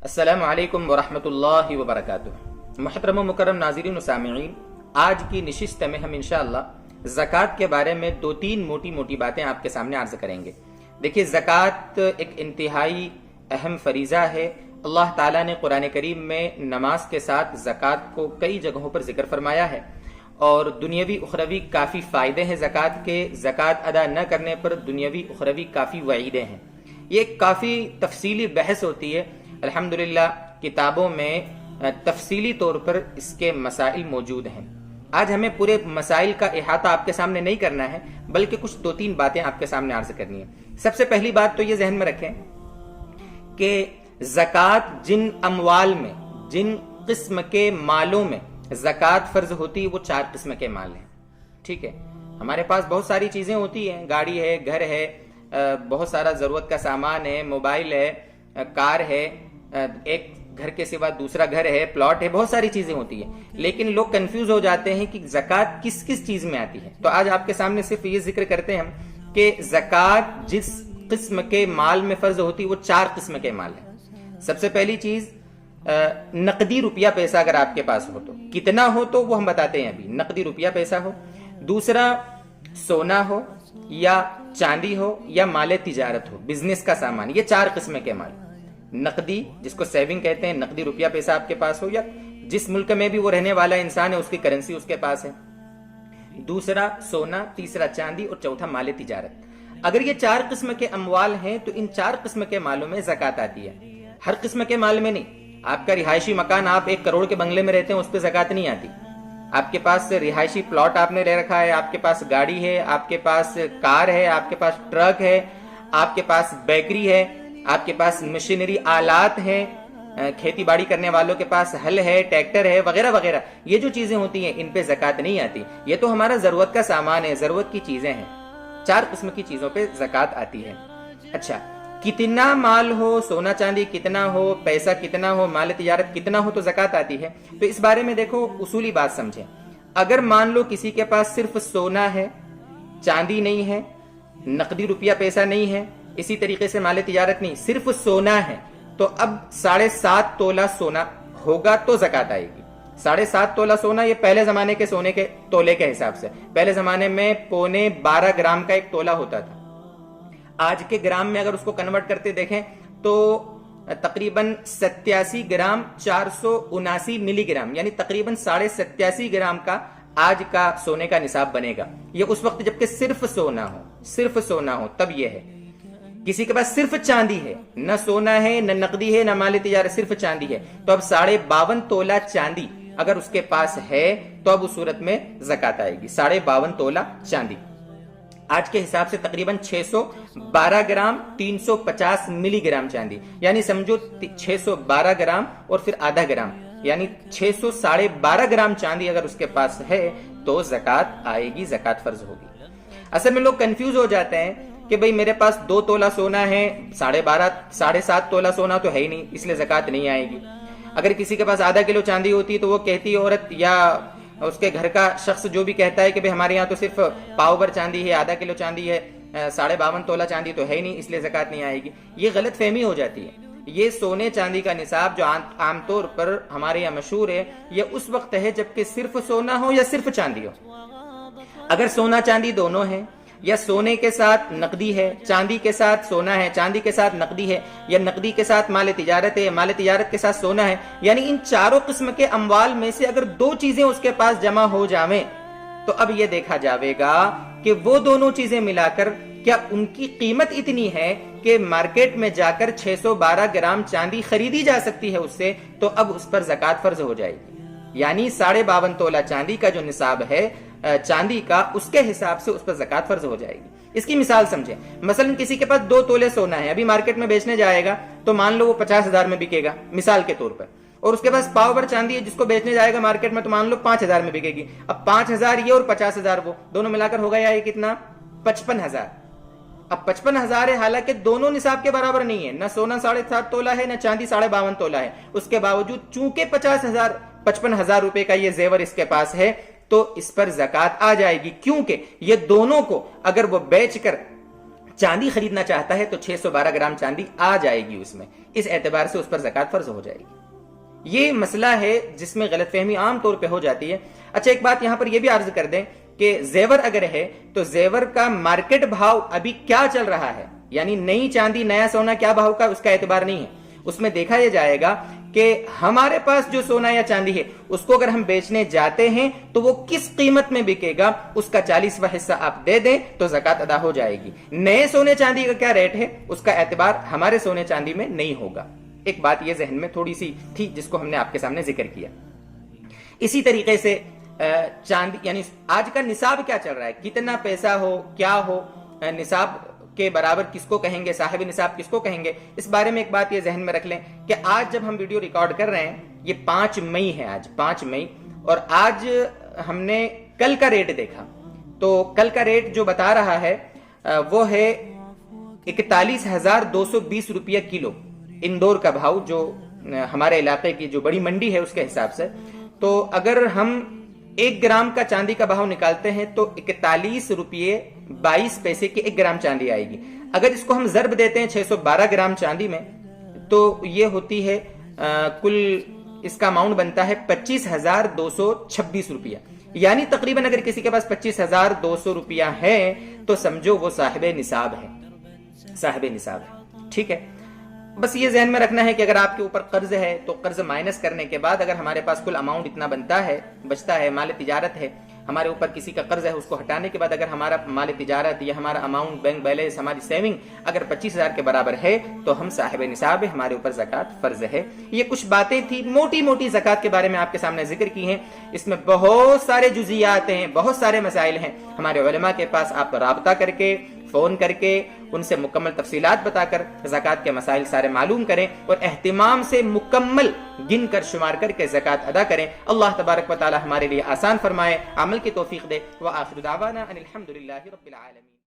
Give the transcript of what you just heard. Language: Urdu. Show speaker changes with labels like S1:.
S1: السلام علیکم ورحمۃ اللہ وبرکاتہ۔ محترم و مکرم ناظرین و سامعین، آج کی نشست میں ہم انشاءاللہ زکوٰۃ کے بارے میں دو تین موٹی باتیں آپ کے سامنے عرض کریں گے۔ دیکھیے، زکوٰۃ ایک انتہائی اہم فریضہ ہے۔ اللہ تعالیٰ نے قرآن کریم میں نماز کے ساتھ زکوٰۃ کو کئی جگہوں پر ذکر فرمایا ہے، اور دنیاوی اخروی کافی فائدے ہیں زکوٰۃ کے۔ زکوٰۃ ادا نہ کرنے پر دنیاوی اخروی کافی وعیدیں ہیں۔ یہ ایک کافی تفصیلی بحث ہوتی ہے۔ الحمدللہ کتابوں میں تفصیلی طور پر اس کے مسائل موجود ہیں۔ آج ہمیں پورے مسائل کا احاطہ آپ کے سامنے نہیں کرنا ہے، بلکہ کچھ دو تین باتیں آپ کے سامنے عرض کرنی ہیں۔ سب سے پہلی بات تو یہ ذہن میں رکھیں کہ زکوٰۃ جن اموال میں، جن قسم کے مالوں میں زکوٰۃ فرض ہوتی ہے، وہ چار قسم کے مال ہیں۔ ٹھیک ہے، ہمارے پاس بہت ساری چیزیں ہوتی ہیں، گاڑی ہے، گھر ہے، بہت سارا ضرورت کا سامان ہے، موبائل ہے، کار ہے، ایک گھر کے سوا دوسرا گھر ہے، پلاٹ ہے، بہت ساری چیزیں ہوتی ہیں، لیکن لوگ کنفیوز ہو جاتے ہیں کہ زکوٰۃ کس کس چیز میں آتی ہے۔ تو آج آپ کے سامنے صرف یہ ذکر کرتے ہیں ہم کہ زکوٰۃ جس قسم کے مال میں فرض ہوتی ہے وہ چار قسم کے مال ہیں۔ سب سے پہلی چیز، نقدی روپیہ پیسہ اگر آپ کے پاس ہو تو کتنا ہو تو وہ ہم بتاتے ہیں ابھی۔ نقدی روپیہ پیسہ ہو، دوسرا سونا ہو یا چاندی ہو یا مال تجارت ہو، بزنس کا سامان، یہ چار قسم کے مال۔ نقدی جس کو سیونگ کہتے ہیں، نقدی روپیہ پیسہ آپ کے پاس ہو، یا جس ملک میں بھی وہ رہنے والا انسان ہے اس کی کرنسی اس کے پاس ہے۔ دوسرا سونا، تیسرا چاندی، اور چوتھا مال تجارت۔ اگر یہ چار قسم کے اموال ہیں تو ان چار قسم کے مالوں میں زکوٰۃ آتی ہے۔ ہر قسم کے مال میں نہیں۔ آپ کا رہائشی مکان، آپ 1 کروڑ کے بنگلے میں رہتے ہیں، اس پہ زکوٰۃ نہیں آتی۔ آپ کے پاس رہائشی پلاٹ آپ نے لے رکھا ہے، آپ کے پاس گاڑی ہے، آپ کے پاس کار ہے، آپ کے پاس ٹرک ہے، آپ کے پاس بیکری ہے، آپ کے پاس مشینری آلات ہیں، کھیتی باڑی کرنے والوں کے پاس ہل ہے، ٹریکٹر ہے، وغیرہ وغیرہ، یہ جو چیزیں ہوتی ہیں ان پہ زکوٰۃ نہیں آتی۔ یہ تو ہمارا ضرورت کا سامان ہے، ضرورت کی چیزیں ہیں۔ چار قسم کی چیزوں پہ زکوٰۃ آتی ہے۔ اچھا، کتنا مال ہو، سونا چاندی کتنا ہو، پیسہ کتنا ہو، مال تجارت کتنا ہو تو زکوٰۃ آتی ہے؟ تو اس بارے میں دیکھو، اصولی بات سمجھیں۔ اگر مان لو کسی کے پاس صرف سونا ہے، چاندی نہیں ہے، نقدی روپیہ پیسہ نہیں ہے، اسی طریقے سے مال تجارت نہیں، صرف سونا ہے، تو اب 7.5 تولہ سونا ہوگا تو زکوٰۃ آئے گی۔ 7.5 تولہ سونا، یہ پہلے زمانے کے سونے کے تولے کے حساب سے، پہلے زمانے میں 12.25 گرام کا ایک تولہ ہوتا تھا۔ آج کے گرام میں اگر اس کو کنورٹ کرتے دیکھیں تو تقریباً 87 گرام 479 ملی گرام، یعنی تقریباً 87.5 گرام کا آج کا سونے کا نصاب بنے گا۔ یہ اس وقت جبکہ صرف سونا ہو تب یہ ہے۔ کسی کے پاس صرف چاندی ہے، نہ سونا ہے، نہ نقدی ہے، نہ مال تجارت، صرف چاندی ہے، تو اب 52.5 تولہ چاندی اگر اس کے پاس ہے تو اب اس صورت میں زکوٰۃ آئے گی۔ 52.5 تولہ چاندی آج کے حساب سے تقریباً 612 گرام 350 ملی گرام چاندی، یعنی سمجھو 612 گرام اور پھر آدھا گرام، یعنی 612.5 گرام چاندی اگر اس کے پاس ہے تو زکوٰۃ آئے گی، زکوٰۃ فرض ہوگی۔ اصل میں لوگ کنفیوز ہو جاتے ہیں کہ بھئی میرے پاس 2 تولہ سونا ہے، 7.5 تولہ سونا تو ہے ہی نہیں، اس لیے زکوٰۃ نہیں آئے گی۔ اگر کسی کے پاس آدھا کلو چاندی ہوتی تو وہ کہتی ہے عورت یا اس کے گھر کا شخص جو بھی کہتا ہے کہ ہمارے یہاں تو صرف پاؤ بھر چاندی ہے، آدھا کلو چاندی ہے، 52.5 تولہ چاندی تو ہے ہی نہیں، اس لیے زکوٰۃ نہیں آئے گی۔ یہ غلط فہمی ہو جاتی ہے۔ یہ سونے چاندی کا نصاب جو عام طور پر ہمارے یہاں مشہور ہے، یہ اس وقت ہے جبکہ صرف سونا ہو یا صرف چاندی ہو۔ اگر سونا چاندی دونوں ہیں، یا سونے کے ساتھ نقدی ہے، چاندی کے ساتھ سونا ہے، چاندی کے ساتھ نقدی ہے، یا نقدی کے ساتھ مال تجارت ہے، مال تجارت کے ساتھ سونا ہے، یعنی ان چاروں قسم کے اموال میں سے اگر 2 چیزیں اس کے پاس جمع ہو جاویں تو اب یہ دیکھا جاوے گا کہ وہ دونوں چیزیں ملا کر کیا ان کی قیمت اتنی ہے کہ مارکیٹ میں جا کر 612 گرام چاندی خریدی جا سکتی ہے اس سے، تو اب اس پر زکوٰۃ فرض ہو جائے گی۔ یعنی 52.5 تولہ چاندی کا جو نصاب ہے چاندی کا، اس کے حساب سے اس پر زکوٰۃ فرض ہو جائے گی۔ اس کی مثال سمجھیں، مثلا کسی کے پاس 2 تولے سونا ہے، ابھی مارکیٹ میں بیچنے جائے گا تو مان لو وہ 50,000 میں بکے گا مثال کے طور پر، اور اس کے پاس پاؤ بھر چاندی ہے جس کو بیچنے جائے گا مارکیٹ میں تو مان لو 5,000 میں بکے گی۔ اب 5,000 یہ اور 50,000 وہ، دونوں ملا کر ہوگا یہ کتنا؟ 55,000۔ اب 55,000 ہے، حالانکہ دونوں نصاب کے برابر نہیں ہے، نہ سونا 7.5 تولہ ہے، نہ چاندی 52.5 تولہ ہے، اس کے باوجود چونکہ 55,000 روپے کا یہ زیور اس کے پاس ہے تو اس پر زکات آ جائے گی، کیونکہ یہ دونوں کو اگر وہ بیچ کر چاندی خریدنا چاہتا ہے تو 612 گرام چاندی آ جائے گی اس میں، اس اعتبار سے اس پر زکات فرض ہو جائے گی۔ یہ مسئلہ ہے جس میں غلط فہمی عام طور پہ ہو جاتی ہے۔ اچھا ایک بات یہاں پر یہ بھی عرض کر دیں کہ زیور اگر ہے تو زیور کا مارکیٹ بھاؤ ابھی کیا چل رہا ہے، یعنی نئی چاندی نیا سونا کیا بھاؤ کا، اس کا اعتبار نہیں ہے۔ اس میں دیکھا یہ جائے گا کہ ہمارے پاس جو سونا یا چاندی ہے اس کو اگر ہم بیچنے جاتے ہیں تو وہ کس قیمت میں بکے گا، اس کا 40واں حصہ آپ دے دیں تو زکات ادا ہو جائے گی۔ نئے سونے چاندی کا کیا ریٹ ہے، اس کا اعتبار ہمارے سونے چاندی میں نہیں ہوگا۔ ایک بات یہ ذہن میں تھوڑی سی تھی جس کو ہم نے آپ کے سامنے ذکر کیا۔ اسی طریقے سے چاندی یعنی آج کا نصاب کیا چل رہا ہے، کتنا پیسہ ہو، کیا ہو، نصاب کے برابر کس کو کہیں گے، صاحب نصاب کس کو کہیں گے، اس بارے میں ایک بات یہ ذہن میں رکھ لیں کہ آج جب ہم ویڈیو ریکارڈ کر رہے ہیں یہ 5 مئی ہے، آج 5 مئی، اور آج ہم نے کل کا ریٹ دیکھا تو کل کا ریٹ جو بتا رہا ہے وہ ہے 41,220 روپیہ کلو، اندور کا بھاؤ جو ہمارے علاقے کی جو بڑی منڈی ہے اس کے حساب سے۔ تو اگر ہم 1 گرام کا چاندی کا بھاؤ نکالتے ہیں تو 41 روپیے 22 پیسے کی 1 گرام چاندی آئے گی۔ اگر اس کو ہم ضرب دیتے ہیں 612 گرام چاندی میں تو یہ ہوتی ہے کل اس کا اماؤنٹ بنتا ہے 25,226 روپیہ، یعنی تقریباً اگر کسی کے پاس 25,200 روپیہ ہے تو سمجھو وہ صاحب نصاب ہے، صاحب نصاب ہے، ٹھیک ہے۔ بس یہ ذہن میں رکھنا ہے کہ اگر آپ کے اوپر قرض ہے تو قرض مائنس کرنے کے بعد اگر ہمارے پاس کل اماؤنٹ اتنا بنتا ہے، بچتا ہے، مال تجارت ہے، ہمارے اوپر کسی کا قرض ہے، اس کو ہٹانے کے بعد اگر ہمارا مال تجارت یا ہمارا اماؤنٹ بینک بیلنس، ہماری سیونگ اگر 25,000 کے برابر ہے تو ہم صاحب نصاب ہے، ہمارے اوپر زکات فرض ہے۔ یہ کچھ باتیں تھی موٹی موٹی زکات کے بارے میں آپ کے سامنے ذکر کی ہیں، اس میں بہت سارے جزیات ہیں، بہت سارے مسائل ہیں۔ ہمارے علماء کے پاس آپ رابطہ کر کے، فون کر کے ان سے مکمل تفصیلات بتا کر زکات کے مسائل سارے معلوم کریں اور اہتمام سے مکمل گن کر شمار کر کے زکات ادا کریں۔ اللہ تبارک و تعالی ہمارے لیے آسان فرمائے، عمل کی توفیق دے۔ وآخر دعوانا ان الحمد للہ رب العالمین۔